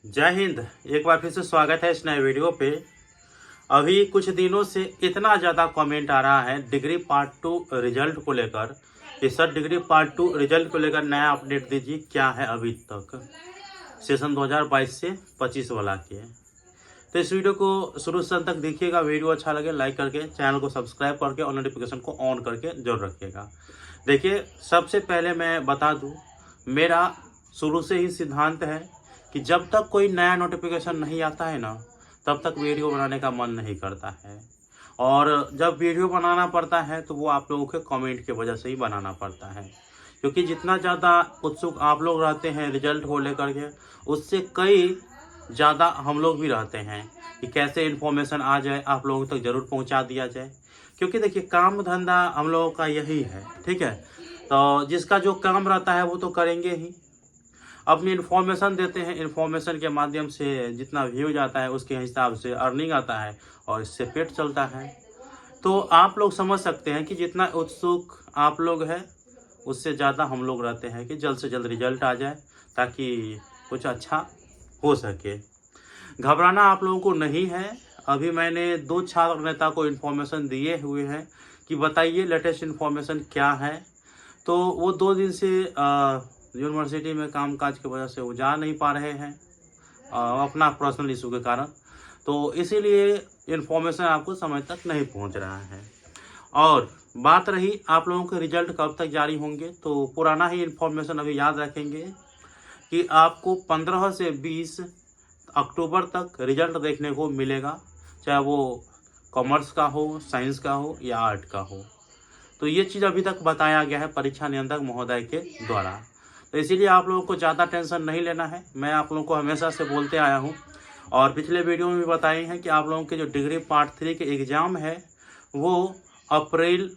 जय हिंद। एक बार फिर से स्वागत है इस नए वीडियो पे। अभी कुछ दिनों से इतना ज़्यादा कमेंट आ रहा है डिग्री पार्ट 2 रिजल्ट को लेकर कि सर डिग्री पार्ट 2 रिजल्ट को लेकर नया अपडेट दीजिए, क्या है अभी तक सेशन 2022 से 25 वाला के। तो इस वीडियो को शुरू से अंत तक देखिएगा। वीडियो अच्छा लगे लाइक करके चैनल को सब्सक्राइब करके और नोटिफिकेशन को ऑन करके जरूर रखिएगा। देखिए, सबसे पहले मैं बता दूं, मेरा शुरू से ही सिद्धांत है कि जब तक कोई नया नोटिफिकेशन नहीं आता है ना, तब तक वीडियो बनाने का मन नहीं करता है। और जब वीडियो बनाना पड़ता है तो वो आप लोगों के कमेंट की वजह से ही बनाना पड़ता है, क्योंकि जितना ज़्यादा उत्सुक आप लोग रहते हैं रिजल्ट को लेकर के, उससे कई ज़्यादा हम लोग भी रहते हैं कि कैसे इन्फॉर्मेशन आ जाए, आप लोगों तक ज़रूर पहुंचा दिया जाए। क्योंकि देखिए, काम धंधा हम लोगों का यही है, ठीक है। तो जिसका जो काम रहता है वो तो करेंगे ही, अपनी इन्फॉर्मेशन देते हैं। इन्फॉर्मेशन के माध्यम से जितना व्यू जाता है उसके हिसाब से अर्निंग आता है और इससे पेट चलता है। तो आप लोग समझ सकते हैं कि जितना उत्सुक आप लोग हैं, उससे ज़्यादा हम लोग रहते हैं कि जल्द से जल्द रिजल्ट आ जाए ताकि कुछ अच्छा हो सके। घबराना आप लोगों को नहीं है। अभी मैंने 2 छात्र नेता को इन्फॉर्मेशन दिए हुए हैं कि बताइए लेटेस्ट इन्फॉर्मेशन क्या है। तो वो 2 दिन से यूनिवर्सिटी में कामकाज की वजह से वो जा नहीं पा रहे हैं, अपना पर्सनल इशू के कारण। तो इसीलिए इन्फॉर्मेशन आपको समय तक नहीं पहुंच रहा है। और बात रही आप लोगों के रिजल्ट कब तक जारी होंगे, तो पुराना ही इन्फॉर्मेशन अभी याद रखेंगे कि आपको 15 से 20 अक्टूबर तक रिजल्ट देखने को मिलेगा, चाहे वो कॉमर्स का हो, साइंस का हो या आर्ट का हो। तो ये चीज़ अभी तक बताया गया है परीक्षा नियंत्रक महोदय के द्वारा। तो इसीलिए आप लोगों को ज़्यादा टेंशन नहीं लेना है। मैं आप लोगों को हमेशा से बोलते आया हूँ और पिछले वीडियो में भी बताए हैं कि आप लोगों के जो डिग्री पार्ट 3 के एग्ज़ाम है वो अप्रैल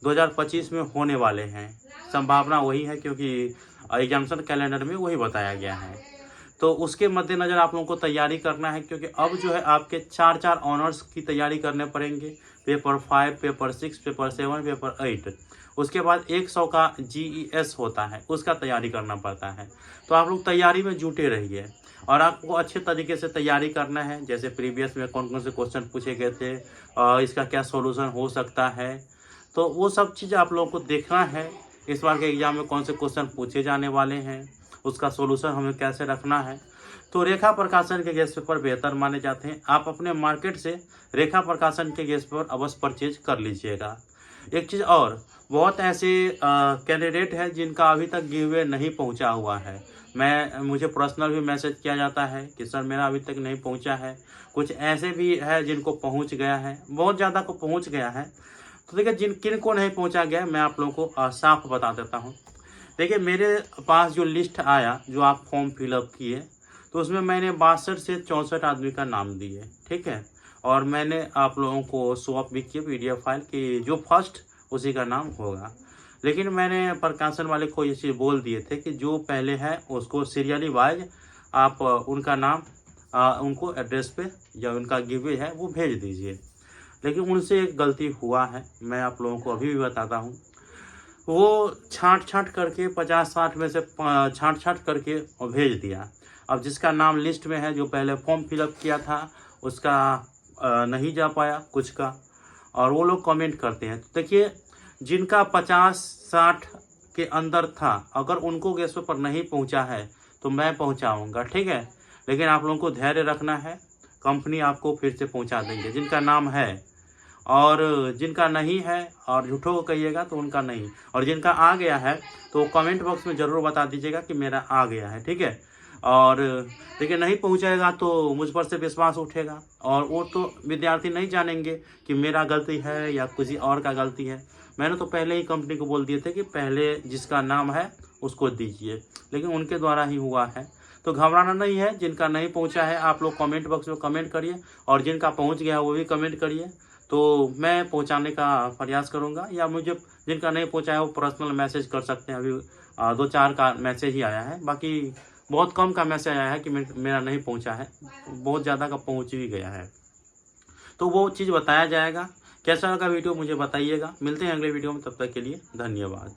2025 में होने वाले हैं। संभावना वही है, क्योंकि एग्जामिनेशन कैलेंडर में वही बताया गया है। तो उसके मद्देनज़र आप लोगों को तैयारी करना है, क्योंकि अब जो है आपके 4 ऑनर्स की तैयारी करने पड़ेंगे। Paper 5, paper 6, paper 7, paper 8। उसके बाद 100 का GES होता है, उसका तैयारी करना पड़ता है। तो आप लोग तैयारी में जुटे रहिए और आपको अच्छे तरीके से तैयारी करना है। जैसे प्रीवियस में कौन कौन से क्वेश्चन पूछे गए थे, इसका क्या सॉल्यूशन हो सकता है, तो वो सब चीज़ आप लोगों को देखना है। इस बार के एग्जाम में कौन से क्वेश्चन पूछे जाने वाले हैं, उसका सॉल्यूशन हमें कैसे रखना है। तो रेखा प्रकाशन के गेस्ट पेपर बेहतर माने जाते हैं। आप अपने मार्केट से रेखा प्रकाशन के गेस्ट पेपर अवश्य परचेज कर लीजिएगा। एक चीज़ और, बहुत ऐसे कैंडिडेट हैं जिनका अभी तक गिव अवे नहीं पहुंचा हुआ है। मुझे पर्सनल भी मैसेज किया जाता है कि सर मेरा अभी तक नहीं पहुंचा है। कुछ ऐसे भी है जिनको पहुंच गया है, बहुत ज़्यादा को पहुंच गया है। तो देखिए, किन को नहीं पहुंचा गया है मैं आप लोगों को साफ बता देता हूँ। देखिए, मेरे पास जो लिस्ट आया, जो आप फॉर्म फिलअप किए, तो उसमें मैंने 62 से 64 आदमी का नाम दिए, ठीक है। और मैंने आप लोगों को स्वैप भी किया PDF फाइल कि जो फर्स्ट उसी का नाम होगा। लेकिन मैंने प्रकाशन वाले को ये चीज़ बोल दिए थे कि जो पहले है उसको सीरियली वाइज आप उनका नाम उनको एड्रेस पे या उनका गिवे है वो भेज दीजिए। लेकिन उनसे एक गलती हुआ है, मैं आप लोगों को अभी भी बताता हूँ। वो छाँट करके 50-60 में से छाँट करके और भेज दिया। अब जिसका नाम लिस्ट में है, जो पहले फॉर्म फिलअप किया था, उसका नहीं जा पाया कुछ का, और वो लोग कमेंट करते हैं। तो देखिए, जिनका 50-60 के अंदर था, अगर उनको गेस्ट पेपर नहीं पहुंचा है तो मैं पहुंचाऊंगा, ठीक है। लेकिन आप लोगों को धैर्य रखना है, कंपनी आपको फिर से पहुंचा देंगे जिनका नाम है। और जिनका नहीं है और झूठों को कहिएगा तो उनका नहीं, और जिनका आ गया है तो कमेंट बॉक्स में ज़रूर बता दीजिएगा कि मेरा आ गया है, ठीक है। और देखिए, नहीं पहुंचेगा तो मुझ पर से विश्वास उठेगा और वो तो विद्यार्थी नहीं जानेंगे कि मेरा गलती है या किसी और का गलती है। मैंने तो पहले ही कंपनी को बोल दिए थे कि पहले जिसका नाम है उसको दीजिए, लेकिन उनके द्वारा ही हुआ है। तो घबराना नहीं है। जिनका नहीं पहुंचा है आप लोग कमेंट बॉक्स में कमेंट करिए, और जिनका पहुंच गया वो भी कमेंट करिए, तो मैं पहुंचाने का प्रयास करूंगा। या मुझे जिनका नहीं पहुंचा है वो पर्सनल मैसेज कर सकते हैं। अभी 2-4 का मैसेज ही आया है, बाकी बहुत कम का मैसेज आया है कि मेरा नहीं पहुंचा है। बहुत ज़्यादा का पहुंच भी गया है, तो वो चीज़ बताया जाएगा। कैसा लगा वीडियो मुझे बताइएगा। मिलते हैं अगले वीडियो में, तब तक के लिए धन्यवाद।